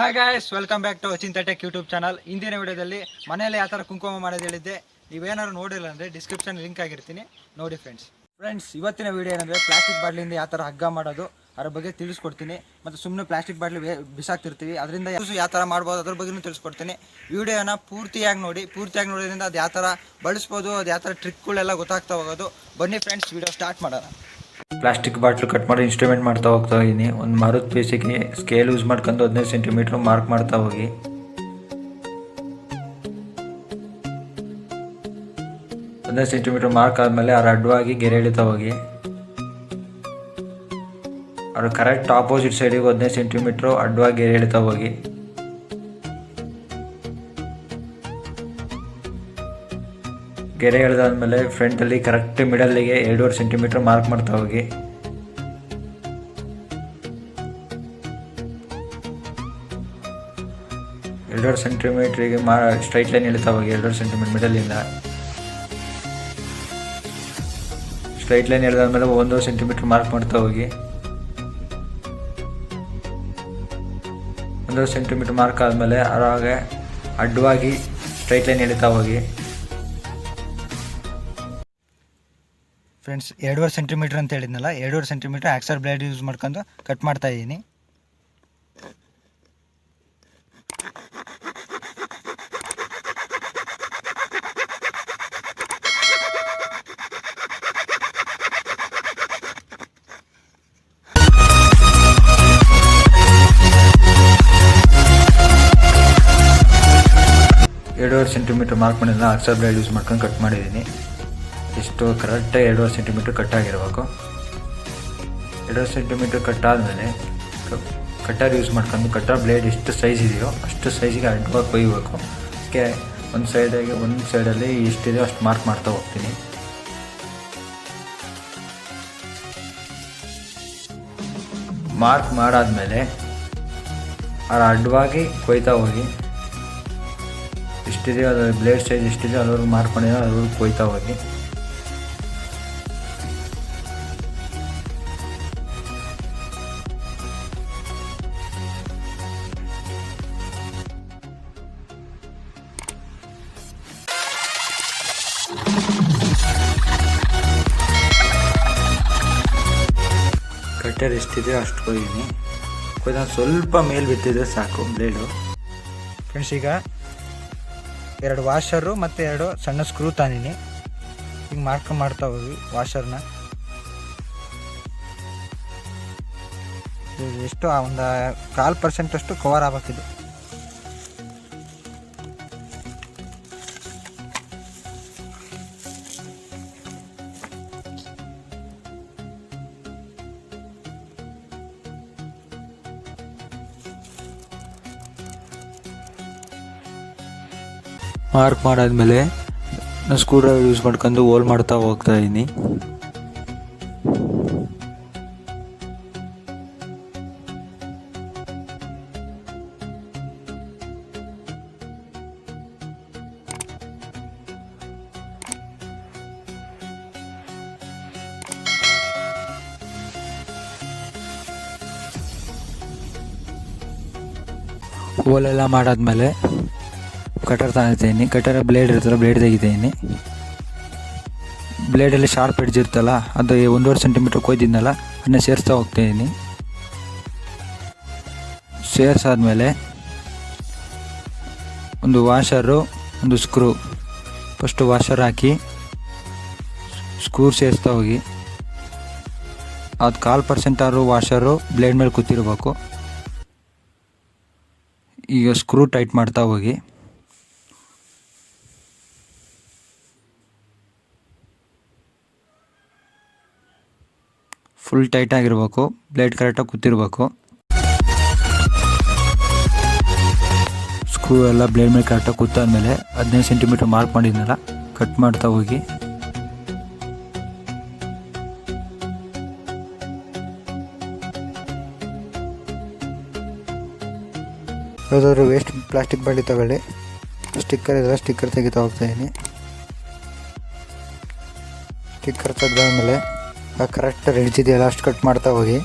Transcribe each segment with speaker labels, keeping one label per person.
Speaker 1: Hi guys, welcome back to Achintya tech YouTube channel. ಇಂದಿನ ವಿಡಿಯೋದಲ್ಲಿ ಮನೆಯಲ್ಲಿ ಯಾವ ಥರ ಕುಂಕುಮ ಮಾಡೋದು ಹೇಳಿದ್ದೆ. ನೀವೇನಾದ್ರು ನೋಡಿಲ್ಲ ಅಂದರೆ ಡಿಸ್ಕ್ರಿಪ್ಷನ್ ಲಿಂಕ್ ಆಗಿರ್ತೀನಿ, ನೋಡಿ ಫ್ರೆಂಡ್ಸ್. ಇವತ್ತಿನ ವಿಡಿಯೋ ಏನಂದರೆ ಪ್ಲಾಸ್ಟಿಕ್ ಬಾಟ್ಲಿಂದ ಯಾವ ಥರ ಹಗ್ಗ ಮಾಡೋದು ಅದ್ರ ಬಗ್ಗೆ ತಿಳಿಸ್ಕೊಡ್ತೀನಿ. ಮತ್ತು ಸುಮ್ಮನೆ ಪ್ಲಾಸ್ಟಿಕ್ ಬಾಟ್ಲಿ ಬಿಸಾಕ್ತಿರ್ತೀವಿ, ಅದರಿಂದ ಯಾವ ಥರ ಮಾಡ್ಬೋದು ಅದ್ರ ಬಗ್ಗೆಯೂ ತಿಳಿಸ್ಕೊಡ್ತೀನಿ. ವಿಡಿಯೋನ ಪೂರ್ತಿಯಾಗಿ ನೋಡೋದ್ರಿಂದ ಅದು ಯಾವ ಥರ ಬಳಸ್ಬೋದು, ಅದು ಯಾವ ಥರ ಟ್ರಿಕ್ಗಳೆಲ್ಲ ಗೊತ್ತಾಗ್ತಾ ಹೋಗೋದು. ಬನ್ನಿ ಫ್ರೆಂಡ್ಸ್, ವಿಡಿಯೋ ಸ್ಟಾರ್ಟ್ ಮಾಡೋಣ.
Speaker 2: ಪ್ಲಾಸ್ಟಿಕ್ ಬಾಟ್ಲು ಕಟ್ ಮಾಡಿ ಇನ್ಸ್ಟ್ರೂಮೆಂಟ್ ಮಾಡ್ತಾ ಹೋಗ್ತಾ ಇದ್ದೀನಿ. ಒಂದು ಮರದ ಪೀಸಿಗೆ ಸ್ಕೇಲ್ ಯೂಸ್ ಮಾಡ್ಕೊಂಡು 15 ಸೆಂಟಿಮೀಟ್ರ್ ಮಾರ್ಕ್ ಮಾಡ್ತಾ ಹೋಗಿ. ಸೆಂಟಿಮೀಟರ್ ಮಾರ್ಕ್ ಆದಮೇಲೆ ಅವ್ರ ಅಡ್ಡವಾಗಿ ಗೆರೆ ಎಳಿತಾ ಹೋಗಿ. ಅವ್ರ ಕರೆಕ್ಟ್ ಆಪೋಸಿಟ್ ಸೈಡಿಗೆ 15 ಸೆಂಟಿಮೀಟ್ರ್ ಅಡ್ಡವಾಗಿ ಗೆರೆ ಎಳಿತಾ ಹೋಗಿ. ಗೆರೆ ಎಳೆದಾದ್ಮೇಲೆ ಫ್ರಂಟಲ್ಲಿ ಕರೆಕ್ಟ್ ಮಿಡಲ್ಲಿಗೆ 2.5 ಸೆಂಟಿಮೀಟ್ರ್ ಮಾರ್ಕ್ ಮಾಡ್ತಾ ಹೋಗಿ. ಎರಡೂವರೆ ಸೆಂಟಿಮೀಟ್ರಿಗೆ ಸ್ಟ್ರೈಟ್ ಲೈನ್ ಎಳಿತಾ ಹೋಗಿ. 2.5 ಸೆಂಟಿಮೀಟ್ರ್ ಮಿಡಲಿಂದ ಸ್ಟ್ರೈಟ್ ಲೈನ್ ಎಳೆದಾದ್ಮೇಲೆ 1.5 ಸೆಂಟಿಮೀಟ್ರ್ ಮಾರ್ಕ್ ಮಾಡ್ತಾ ಹೋಗಿ. 1.5 ಸೆಂಟಿಮೀಟ್ರ್ ಮಾರ್ಕ್ ಆದಮೇಲೆ ಹಾಗೆ ಅಡ್ಡವಾಗಿ ಸ್ಟ್ರೈಟ್ ಲೈನ್ ಎಳಿತಾ ಹೋಗಿ.
Speaker 1: ಫ್ರೆಂಡ್ಸ್, 2.5 ಸೆಂಟಿಮೀಟ್ರ್ ಅಂತ ಹೇಳಿದ್ನಲ್ಲ, 2.5 ಸೆಂಟಿಮೀಟ್ರ್ ಆಕ್ಸರ್ ಬ್ಲೇಡ್ ಯೂಸ್ ಮಾಡ್ಕೊಂಡು ಕಟ್ ಮಾಡ್ತಾ ಇದ್ದೀನಿ.
Speaker 2: ಎರಡೂವರೆ ಸೆಂಟಿಮೀಟ್ರ್ ಮಾರ್ಕ್ ಮಾಡಿದ ಆಕ್ಸರ್ ಬ್ಲೇಡ್ ಯೂಸ್ ಮಾಡ್ಕೊಂಡು ಕಟ್ ಮಾಡಿದ್ದೀನಿ. ಇಷ್ಟು ಕರೆಕ್ಟಾಗಿ 2.5 ಸೆಂಟಿಮೀಟ್ರ್ ಕಟ್ಟಾಗಿರ್ಬೇಕು. 2.5 ಸೆಂಟಿಮೀಟ್ರ್ ಕಟ್ಟಾದಮೇಲೆ ಕಟ್ಟರ್ ಯೂಸ್ ಮಾಡ್ಕೊಂಡು ಕಟ್ಟರ್ ಬ್ಲೇಡ್ ಎಷ್ಟು ಸೈಜ್ ಇದೆಯೋ ಅಷ್ಟು ಸೈಜಿಗೆ ಅಡ್ಡವಾಗಿ ಕೊಯ್ಯಬೇಕು. ಅದಕ್ಕೆ ಒಂದು ಸೈಡಲ್ಲಿ ಎಷ್ಟಿದೆಯೋ ಅಷ್ಟು ಮಾರ್ಕ್ ಮಾಡ್ತಾ ಹೋಗ್ತೀನಿ. ಮಾರ್ಕ್ ಮಾಡಾದಮೇಲೆ ಅದರ ಅಡ್ಡವಾಗಿ ಕೊಯ್ತಾ ಹೋಗಿ. ಎಷ್ಟಿದೆಯೋ ಅದು ಬ್ಲೇಡ್ ಸೈಜ್ ಎಷ್ಟಿದೆಯೋ ಅಲ್ಲಿವರೆಗೂ ಮಾರ್ಕ್ ಮಾಡಿದ್ರೆ ಅಲ್ಲಿವರೆಗೂ ಕೊಯ್ತಾ ಹೋಗಿ. ಕಟ್ಟರ್ ಎಷ್ಟಿದೆ ಅಷ್ಟು ಕೊಯ್ದೀನಿ. ಕೊಯ್ದ ಸ್ವಲ್ಪ ಮೇಲೆ ಬಿತ್ತಿದ್ರೆ ಸಾಕು ಬ್ಲೇಡು.
Speaker 1: ಫ್ರೆಂಡ್ಸ್, ಈಗ 2 ವಾಷರು ಮತ್ತು 2 ಸಣ್ಣ ಸ್ಕ್ರೂ ತಾಂದಿನಿ. ಹಿಂಗೆ ಮಾರ್ಕ್ ಮಾಡ್ತಾ ಹೋಗಿ ವಾಷರ್ನ. ಎಷ್ಟು ಒಂದು 1/4% ಅಷ್ಟು ಕವರ್ ಆಗಬೇಕಿದು.
Speaker 2: ಮಾರ್ಕ್ ಮಾಡಾದ್ಮೇಲೆ ನಾನು ಸ್ಕ್ರೂ ಡ್ರೈವರ್ ಯೂಸ್ ಮಾಡ್ಕೊಂಡು ಹೋಲ್ ಮಾಡ್ತಾ ಹೋಗ್ತಾ ಇದ್ದೀನಿ. ಹೋಲೆಲ್ಲ ಮಾಡಾದ್ಮೇಲೆ ಕಟರ್ ತಗೊಳ್ತೀನಿ. ಕಟರ್ ಬ್ಲೇಡ್ ಇರ್ತಲ್ಲ, ಬ್ಲೇಡ್ ತೆಗಿತೀನಿ. ಬ್ಲೇಡಲ್ಲಿ ಶಾರ್ಪ್ ಎಡ್ಜ್ ಇರ್ತಲ್ಲ, ಅದು 1.5 ಸೆಂಟಿಮೀಟ್ರ್ ಕೊಯ್ದಿದ್ನಲ್ಲ ಅದನ್ನ ಸೇರಿಸ್ತಾ ಹೋಗ್ತಾಯಿದ್ದೀನಿ. ಸೇರಿಸಾದ್ಮೇಲೆ ಒಂದು ವಾಷರು, ಒಂದು ಸ್ಕ್ರೂ. ಫಸ್ಟು ವಾಷರ್ ಹಾಕಿ ಸ್ಕ್ರೂ ಸೇರಿಸ್ತಾ ಹೋಗಿ. ಅದು 1/4% ಆದ್ರೂ ವಾಷರು ಬ್ಲೇಡ್ ಮೇಲೆ ಕೂತಿರ್ಬೇಕು. ಈಗ ಸ್ಕ್ರೂ ಟೈಟ್ ಮಾಡ್ತಾ ಹೋಗಿ. ಫುಲ್ ಟೈಟಾಗಿರ್ಬೇಕು, ಬ್ಲೇಡ್ ಕರೆಕ್ಟಾಗಿ ಕೂತಿರ್ಬೇಕು. ಸ್ಕ್ರೂ ಎಲ್ಲ ಬ್ಲೇಡ್ ಮೇಲೆ ಕರೆಕ್ಟಾಗಿ ಕೂತಾದ್ಮೇಲೆ 15 ಸೆಂಟಿಮೀಟ್ರ್ ಮಾರ್ಕ್ ಮಾಡಿದ್ನಲ್ಲ ಕಟ್ ಮಾಡ್ತಾ ಹೋಗಿ.
Speaker 1: ಯಾವುದಾದ್ರು ವೇಸ್ಟ್ ಪ್ಲಾಸ್ಟಿಕ್ ಬಾಟ್ಲಿ ತಗೊಳ್ಳಿ. ಸ್ಟಿಕ್ಕರ್ ಇದೆಲ್ಲ ಸ್ಟಿಕ್ಕರ್ ತೆಗಿತಾ ಹೋಗ್ತಾಯಿದ್ದೀನಿ. ಸ್ಟಿಕ್ಕರ್ ತೆಗೆದಾದ್ಮೇಲೆ ಕರೆಕ್ಟಾಗಿ ಹಿಡಿದಿದೆಯಲ್ಲ ಅಷ್ಟು ಕಟ್ ಮಾಡ್ತಾ ಹೋಗಿ.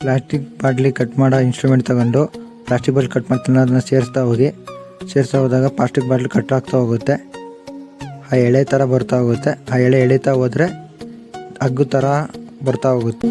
Speaker 1: ಪ್ಲಾಸ್ಟಿಕ್ ಬಾಟ್ಲಿ ಕಟ್ ಮಾಡೋ ಇನ್ಸ್ಟ್ರೂಮೆಂಟ್ ತಗೊಂಡು ಪ್ಲಾಸ್ಟಿಕ್ ಬಾಟ್ಲಿ ಕಟ್ ಮಾಡ್ತಾನೆ ಅದನ್ನು ಸೇರಿಸ್ತಾ ಹೋದಾಗ ಪ್ಲಾಸ್ಟಿಕ್ ಬಾಟ್ಲಿ ಕಟ್ ಆಗ್ತಾ ಹೋಗುತ್ತೆ. ಆ ಎಳೆ ಥರ ಬರ್ತಾ ಹೋಗುತ್ತೆ. ಆ ಎಳೆ ಎಳಿತಾ ಹೋದರೆ ಹಗ್ಗು ಥರ ಬರ್ತಾ ಹೋಗುತ್ತೆ.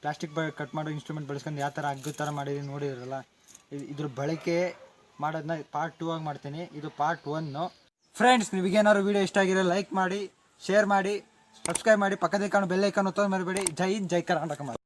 Speaker 1: ಪ್ಲಾಸ್ಟಿಕ್ ಕಟ್ ಮಾಡೋ ಇನ್ಸ್ಟ್ರೂಮೆಂಟ್ ಬಳಸ್ಕೊಂಡು ಯಾವ ಥರ ಹಗ್ಗು ಥರ ಮಾಡಿದೀನಿ ನೋಡಿದ್ರಲ್ಲ. ಇದ್ರ ಬಳಕೆ ಮಾಡೋದನ್ನ ಪಾರ್ಟ್ 2 ಆಗಿ ಮಾಡ್ತೀನಿ. ಇದು ಪಾರ್ಟ್ 1. ಫ್ರೆಂಡ್ಸ್, ನಿಮಗೇನಾದ್ರು ವೀಡಿಯೋ ಇಷ್ಟ ಆಗಿರೋ ಲೈಕ್ ಮಾಡಿ, ಶೇರ್ ಮಾಡಿ, ಸಬ್ಸ್ಕ್ರೈಬ್ ಮಾಡಿ, ಪಕ್ಕದಲ್ಲಿ ಕಾಣೋ ಬೆಲ್ ಐಕಾನ್ ಒತ್ತೋದು ಮರಿಬೇಡಿ. ಜೈ ಹಿಂದ್, ಜೈ ಕರ್ನಾಟಕ.